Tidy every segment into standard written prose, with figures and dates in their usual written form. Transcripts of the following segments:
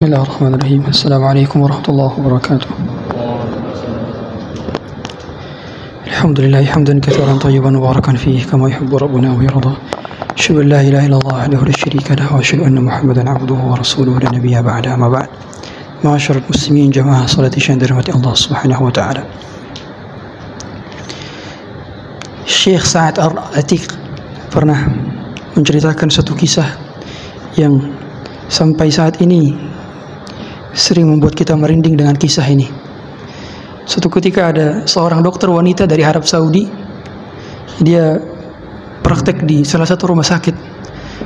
Bismillahirrahmanirrahim. Assalamualaikum warahmatullahi wabarakatuh. Alhamdulillah hamdan katsiran tayyiban mubarakan fihi kama yuhibbu rabbuna wa yarda. Asyhadu an la ilaha illallah wahdahu la syarika lahu wa asyhadu anna Muhammadan abduhu wa rasuluhu la nabiyya ba'da amma ba'd. Ma'asyiral muslimin jamaah salat isya dirahmati Allah Subhanahu wa taala. Syekh Sa'ad Ar-Atiq pernah menceritakan satu kisah yang sampai saat ini sering membuat kita merinding dengan kisah ini. Suatu ketika ada seorang dokter wanita dari Arab Saudi. Dia praktek di salah satu rumah sakit.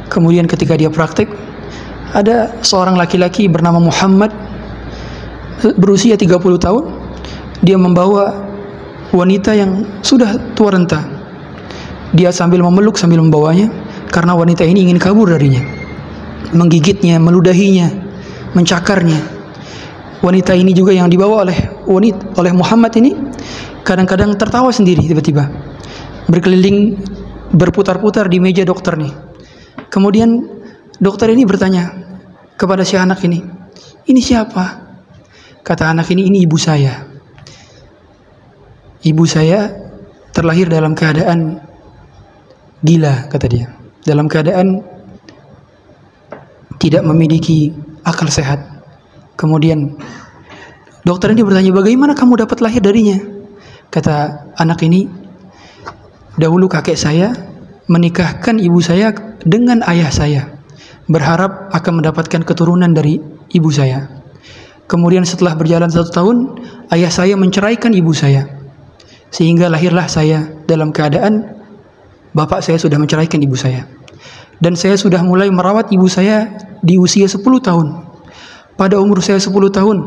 Kemudian ketika dia praktek, ada seorang laki-laki bernama Muhammad, berusia 30 tahun. Dia membawa wanita yang sudah tua renta. Dia sambil memeluk, sambil membawanya, karena wanita ini ingin kabur darinya, menggigitnya, meludahinya, mencakarnya. Wanita ini juga yang dibawa oleh Muhammad ini kadang-kadang tertawa sendiri, tiba-tiba berkeliling, berputar-putar di meja dokter nih. Kemudian dokter ini bertanya kepada si anak ini siapa? Kata anak ini ibu saya. Ibu saya terlahir dalam keadaan gila, kata dia, dalam keadaan tidak memiliki akal sehat. Kemudian dokter ini bertanya, bagaimana kamu dapat lahir darinya? Kata anak ini, dahulu kakek saya menikahkan ibu saya dengan ayah saya, berharap akan mendapatkan keturunan dari ibu saya. Kemudian setelah berjalan 1 tahun, ayah saya menceraikan ibu saya, sehingga lahirlah saya dalam keadaan bapak saya sudah menceraikan ibu saya. Dan saya sudah mulai merawat ibu saya di usia 10 tahun. Pada umur saya 10 tahun,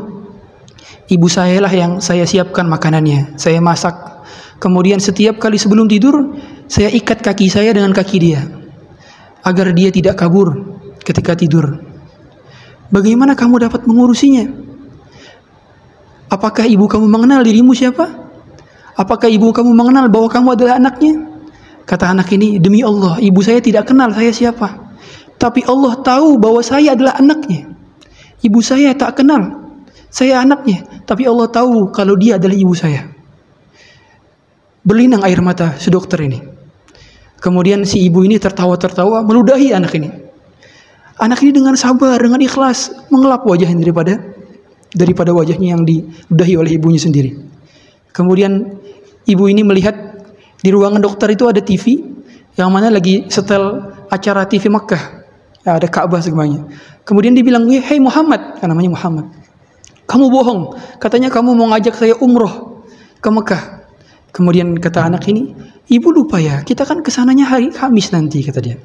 ibu saya lah yang saya siapkan makanannya, saya masak. Kemudian setiap kali sebelum tidur, saya ikat kaki saya dengan kaki dia, agar dia tidak kabur ketika tidur. Bagaimana kamu dapat mengurusinya? Apakah ibu kamu mengenal dirimu siapa? Apakah ibu kamu mengenal bahwa kamu adalah anaknya? Kata anak ini, demi Allah, ibu saya tidak kenal saya siapa. Tapi Allah tahu bahwa saya adalah anaknya. Ibu saya tak kenal saya anaknya, tapi Allah tahu kalau dia adalah ibu saya. Berlinang air mata si dokter ini. Kemudian si ibu ini tertawa-tertawa meludahi anak ini. Anak ini dengan sabar, dengan ikhlas mengelap wajahnya daripada wajahnya yang diludahi oleh ibunya sendiri. Kemudian ibu ini melihat di ruangan dokter itu ada TV yang mana lagi setel acara TV Makkah. Ada Ka'bah semuanya. Kemudian dia bilang, "Hei Muhammad," kan namanya Muhammad, "kamu bohong. Katanya kamu mau ngajak saya umroh ke Mekah." Kemudian kata anak ini, "Ibu lupa ya, kita kan kesananya hari Kamis nanti," kata dia.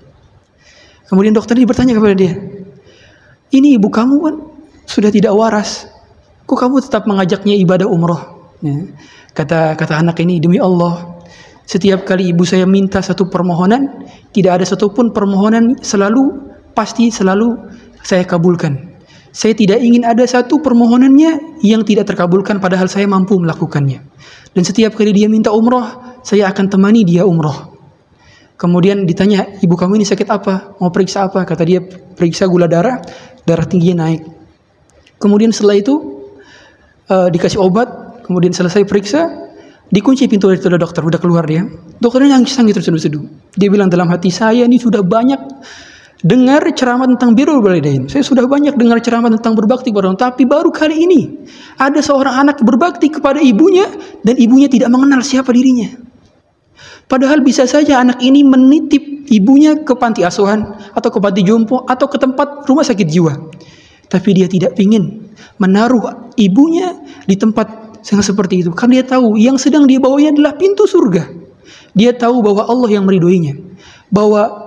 Kemudian dokter ini bertanya kepada dia, "Ini ibu kamu kan sudah tidak waras. Kok kamu tetap mengajaknya ibadah umroh?" Ya. Kata anak ini, "Demi Allah, setiap kali ibu saya minta satu permohonan, tidak ada satupun permohonan pasti selalu saya kabulkan. Saya tidak ingin ada satu permohonannya yang tidak terkabulkan padahal saya mampu melakukannya. Dan setiap kali dia minta umroh, saya akan temani dia umroh." Kemudian ditanya, "Ibu kamu ini sakit apa? Mau periksa apa?" Kata dia, "Periksa gula darah tingginya naik." Kemudian setelah itu dikasih obat, kemudian selesai periksa, dikunci pintu dari dokter, udah keluar dia. Dokternya nangis terseduh-seduh. Dia bilang dalam hati, saya ini sudah banyak dengar ceramah tentang birrul walidain. Saya sudah banyak dengar ceramah tentang berbakti kepada orang, tapi baru kali ini ada seorang anak berbakti kepada ibunya dan ibunya tidak mengenal siapa dirinya. Padahal bisa saja anak ini menitip ibunya ke panti asuhan atau ke panti jompo atau ke tempat rumah sakit jiwa. Tapi dia tidak ingin menaruh ibunya di tempat yang seperti itu, karena dia tahu yang sedang dia bawanya adalah pintu surga. Dia tahu bahwa Allah yang meridhoinya, bahwa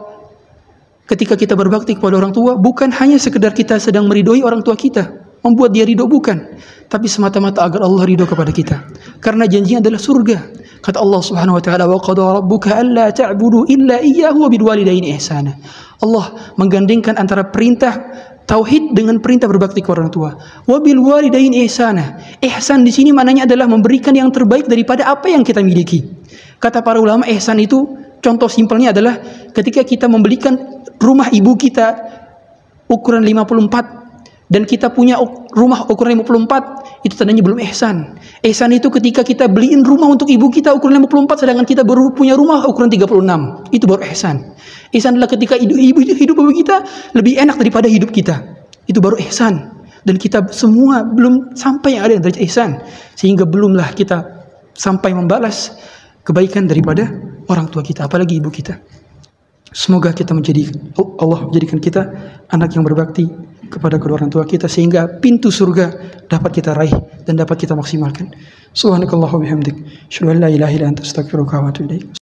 ketika kita berbakti kepada orang tua, bukan hanya sekedar kita sedang meridhoi orang tua kita, membuat dia ridho, bukan, tapi semata-mata agar Allah ridho kepada kita, karena janjinya adalah surga. Kata Allah Subhanahu wa taala, "Wa qada rabbuka alla ta'budu illa iyyahu wa bil walidaini ihsana." Allah menggandengkan antara perintah tauhid dengan perintah berbakti kepada orang tua. Wa bil walidaini ihsana. Ihsan di sini maknanya adalah memberikan yang terbaik daripada apa yang kita miliki. Kata para ulama, ihsan itu contoh simpelnya adalah ketika kita membelikan rumah ibu kita ukuran 54 dan kita punya rumah ukuran 54, itu tandanya belum ihsan. Ihsan itu ketika kita beliin rumah untuk ibu kita ukuran 54, sedangkan kita baru punya rumah ukuran 36. Itu baru ihsan. Ihsan adalah ketika hidup ibu kita lebih enak daripada hidup kita. Itu baru ihsan. Dan kita semua belum sampai yang ada yang derajat ihsan. Sehingga belumlah kita sampai membalas kebaikan daripada orang tua kita, apalagi ibu kita. Semoga kita Allah menjadikan kita anak yang berbakti kepada kedua orang tua kita, sehingga pintu surga dapat kita raih dan dapat kita maksimalkan. Subhanakallahumma bihamdik, asyhadu an la ilaha illa anta, astaghfiruka wa atubu ilaik.